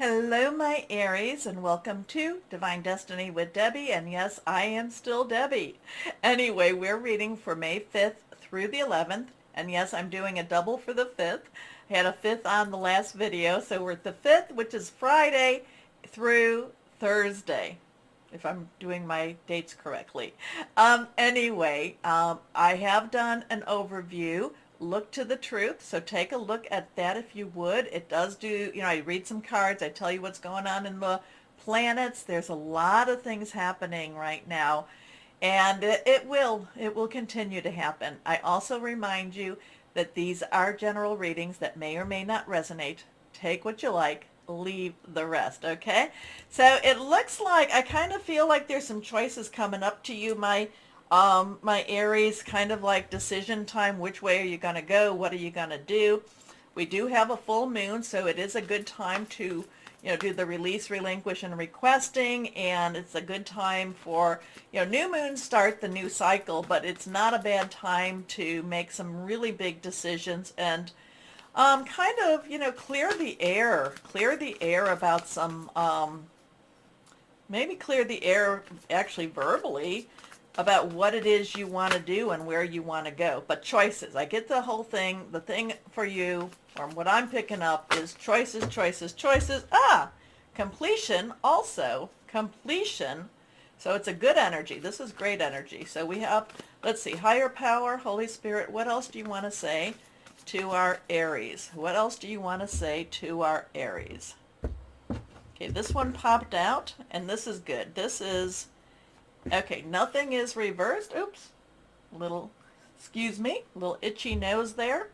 Hello, my Aries, and welcome to Divine Destiny with Debbie. And yes, I am still Debbie. Anyway, we're reading for May 5th through the 11th. And yes, I'm doing a double for the 5th. I had a 5th on the last video, so we're at the 5th, which is Friday through Thursday, if I'm doing my dates correctly. I have done an overview. Look to the truth. So take a look at that if you would. It does do, I read some cards. I tell you what's going on in the planets. There's a lot of things happening right now, and it will continue to happen. I also remind you that these are general readings that may or may not resonate. Take what you like, leave the rest, okay? So it looks like I kind of feel like there's some choices coming up to you, my Aries, kind of like decision time. Which way are you going to go? What are you going to do? We do have a full moon, so it is a good time to, do the release, relinquish, and requesting, and it's a good time for, new moons start the new cycle, but it's not a bad time to make some really big decisions and kind of, clear the air about some, maybe clear the air actually verbally about what it is you want to do and where you want to go. But choices, I get the whole thing. The thing for you, or what I'm picking up, is choices, choices, choices. Completion also. Completion. So it's a good energy. This is great energy. So we have, let's see, higher power, Holy Spirit. What else do you want to say to our Aries? What else do you want to say to our Aries? Okay, this one popped out, and this is good. This is, okay, nothing is reversed. Oops, excuse me, little itchy nose there.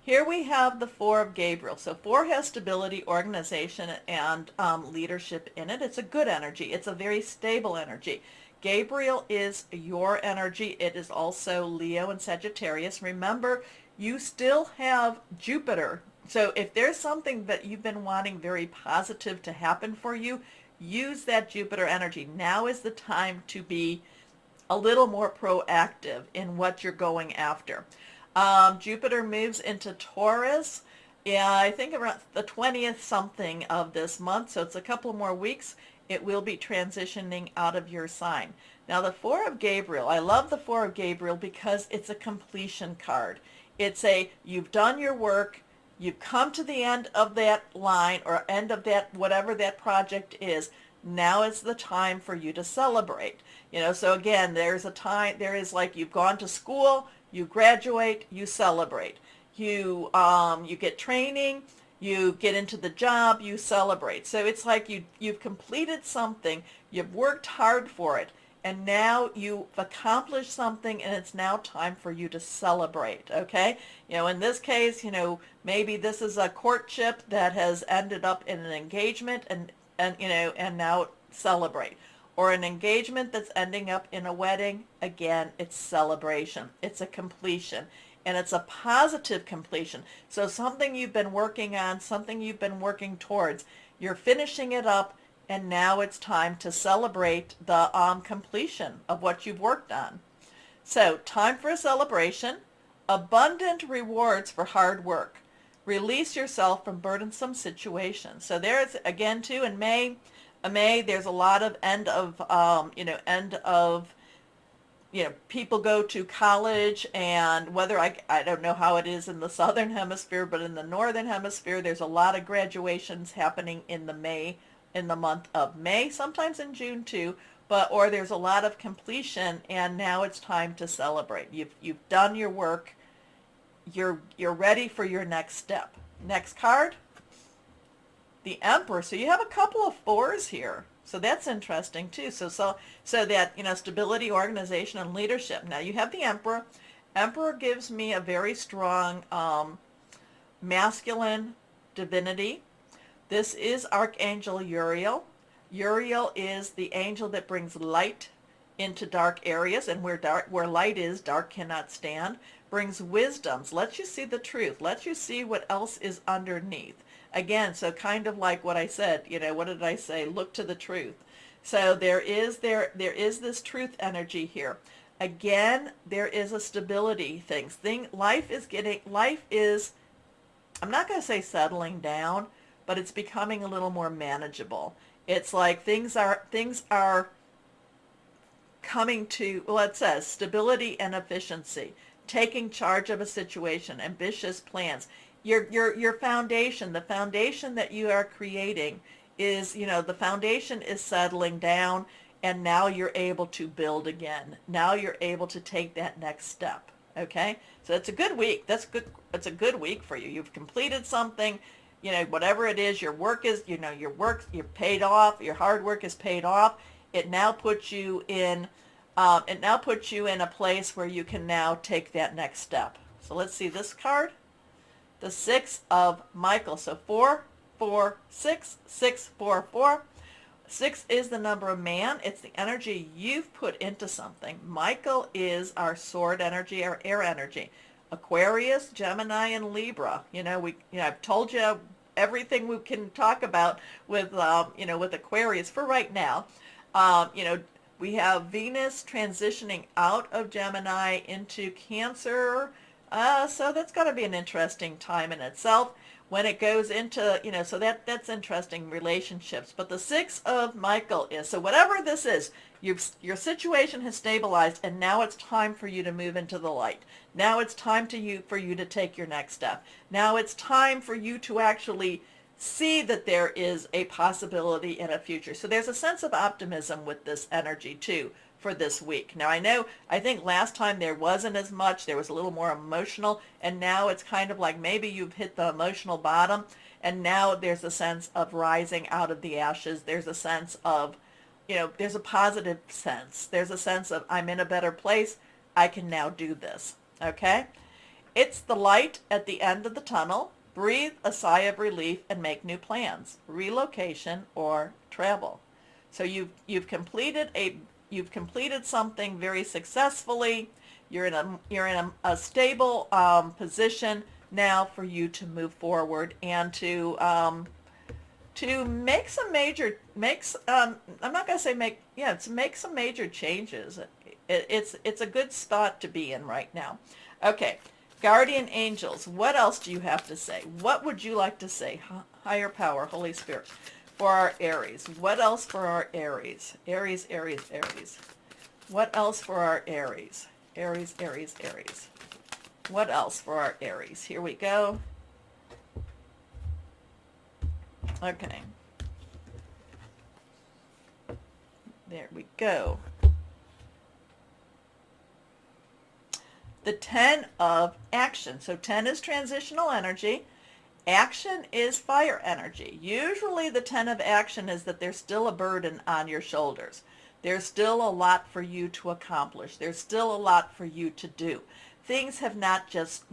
Here we have the Four of Gabriel. So Four has stability, organization, and leadership in it. It's a good energy. It's a very stable energy. Gabriel is your energy. It is also Leo and Sagittarius. Remember, you still have Jupiter. So if there's something that you've been wanting very positive to happen for you, use that Jupiter energy. Now is the time to be a little more proactive in what you're going after. Jupiter moves into Taurus, yeah, I think around the 20th something of this month, so it's a couple more weeks. It will be transitioning out of your sign. Now the Four of Gabriel, I love the Four of Gabriel because it's a completion card. It's you've done your work, you've come to the end of that line or end of that, whatever that project is. Now is the time for you to celebrate. So again, there is like you've gone to school, you graduate, you celebrate. You get training, you get into the job, you celebrate. So it's like you've completed something, you've worked hard for it, and now you've accomplished something, and it's now time for you to celebrate, okay? In this case, maybe this is a courtship that has ended up in an engagement, and now celebrate. Or an engagement that's ending up in a wedding. Again, it's celebration. It's a completion, and it's a positive completion. So something you've been working on, something you've been working towards, you're finishing it up, and now it's time to celebrate the completion of what you've worked on. So time for a celebration. Abundant rewards for hard work. Release yourself from burdensome situations. So there's, again, too, in May, there's a lot of end of people go to college, and whether I don't know how it is in the southern hemisphere, but in the northern hemisphere, there's a lot of graduations happening in the month of May, sometimes in June too, or there's a lot of completion, and now it's time to celebrate. You've done your work. You're ready for your next step. Next card, the Emperor. So you have a couple of fours here. So that's interesting too. So that, stability, organization, and leadership. Now you have the Emperor. Emperor gives me a very strong masculine divinity. This is Archangel Uriel. Uriel is the angel that brings light into dark areas, and where light is, dark cannot stand. Brings wisdoms, lets you see the truth, lets you see what else is underneath. Again, so kind of like what I said, what did I say? Look to the truth. So there is this truth energy here. Again, there is a stability life is, I'm not going to say settling down, but it's becoming a little more manageable. It's like things are coming to, well, it says stability and efficiency, taking charge of a situation, ambitious plans. Your foundation, the foundation that you are creating is, the foundation is settling down, and now you're able to build again. Now you're able to take that next step. Okay? So it's a good week. That's good. It's a good week for you. You've completed something, whatever it is, your work is, your work, you're paid off, your hard work is paid off. It now puts you in a place where you can now take that next step. So let's see this card, the Six of Michael. So 4, 4, 6, 6, 4, 4. 6 is the number of man. It's the energy you've put into something. Michael is our sword energy, our air energy. Aquarius, Gemini, and Libra. I've told you everything we can talk about with, with Aquarius for right now. We have Venus transitioning out of Gemini into Cancer. So that's going to be an interesting time in itself when it goes into, so that's interesting relationships. But the Six of Michael is, so whatever this is, your situation has stabilized, and now it's time for you to move into the light. Now it's time for you to take your next step. Now it's time for you to actually see that there is a possibility in a future. So there's a sense of optimism with this energy too for this week. Now I think last time there wasn't as much, there was a little more emotional, and now it's kind of like maybe you've hit the emotional bottom, and now there's a sense of rising out of the ashes. There's a sense of, there's a positive sense. There's a sense of, I'm in a better place. I can now do this. Okay? It's the light at the end of the tunnel. Breathe a sigh of relief and make new plans, relocation or travel. So you've completed something very successfully. You're in a stable position now for you to move forward and to make some major make some major changes. It's a good spot to be in right now. Okay. Guardian angels, what else do you have to say? What would you like to say? Higher power, Holy Spirit, for our Aries. What else for our Aries? Aries, Aries, Aries. What else for our Aries? Aries, Aries, Aries. What else for our Aries? Here we go. Okay. There we go. The 10 of action. So 10 is transitional energy. Action is fire energy. Usually the 10 of action is that there's still a burden on your shoulders. There's still a lot for you to accomplish. There's still a lot for you to do. Things have not just,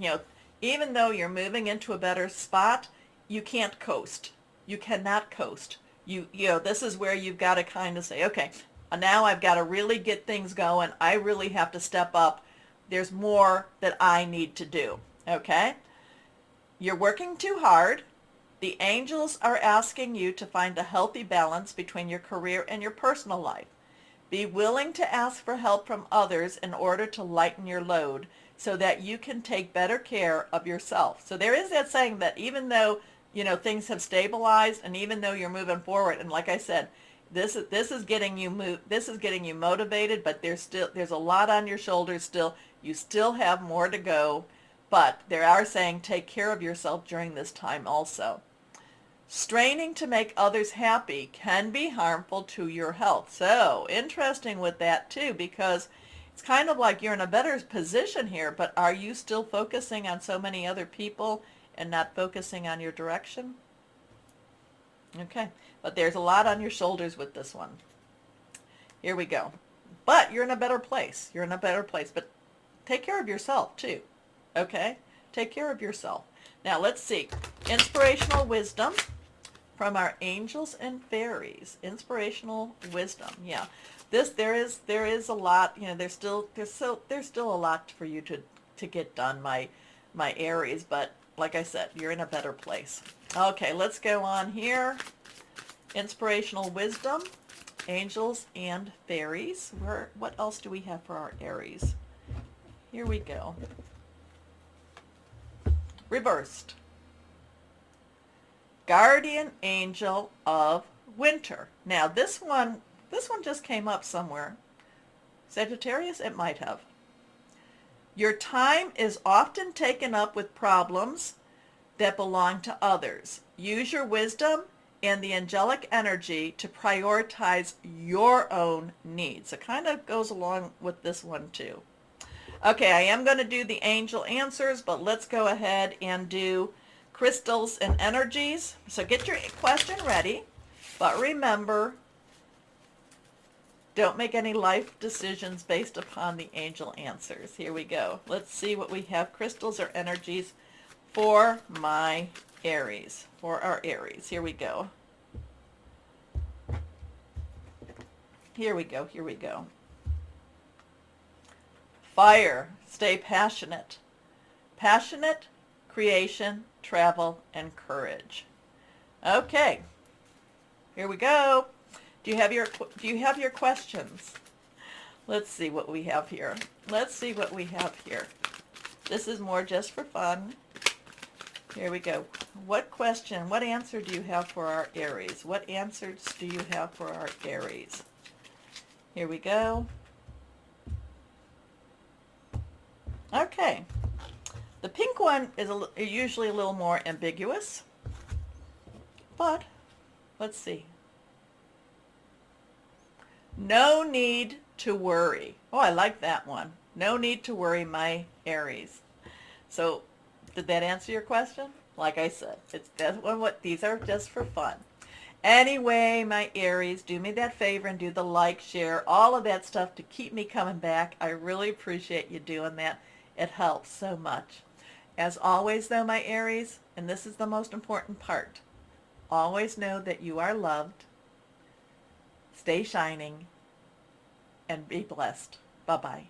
even though you're moving into a better spot, you can't coast. You cannot coast. This is where you've got to kind of say, okay, now I've got to really get things going. I really have to step up. There's more that I need to do, okay? You're working too hard. The angels are asking you to find a healthy balance between your career and your personal life. Be willing to ask for help from others in order to lighten your load so that you can take better care of yourself. So there is that saying that even though, things have stabilized, and even though you're moving forward, and like I said, this is getting you motivated, but there's a lot on your shoulders still. You still have more to go, but they are saying take care of yourself during this time also. Straining to make others happy can be harmful to your health. So interesting with that too, because it's kind of like you're in a better position here, but are you still focusing on so many other people and not focusing on your direction? Okay, but there's a lot on your shoulders with this one. Here we go. But you're in a better place. You're in a better place, but take care of yourself too. Okay? Take care of yourself. Now let's see. Inspirational wisdom from our angels and fairies. Inspirational wisdom. Yeah. There is a lot, there's still a lot for you to get done, my Aries, but like I said, you're in a better place. Okay, let's go on here. Inspirational wisdom, angels and fairies. What else do we have for our Aries? Here we go. Reversed. guardian angel of winter. Now this one just came up somewhere. Sagittarius, it might have. Your time is often taken up with problems that belong to others. Use your wisdom and the angelic energy to prioritize your own needs. It kind of goes along with this one too. Okay, I am going to do the angel answers, but let's go ahead and do crystals and energies. So get your question ready, but remember, don't make any life decisions based upon the angel answers. Here we go. Let's see what we have, crystals or energies for my Aries, for our Aries. Here we go. Here we go, here we go. Fire, stay passionate. Passionate, creation, travel, and courage. Okay, here we go. Do you have your questions? Let's see what we have here. Let's see what we have here. This is more just for fun. Here we go. What question, what answer do you have for our Aries? What answers do you have for our Aries? Here we go. Okay. The pink one is usually a little more ambiguous, but let's see. No need to worry. Oh, I like that one. No need to worry, my Aries. So, did that answer your question? Like I said, these are just for fun. Anyway, my Aries, do me that favor and do the like, share, all of that stuff to keep me coming back. I really appreciate you doing that. It helps so much. As always, though, my Aries, and this is the most important part, always know that you are loved. Stay shining and be blessed. Bye-bye.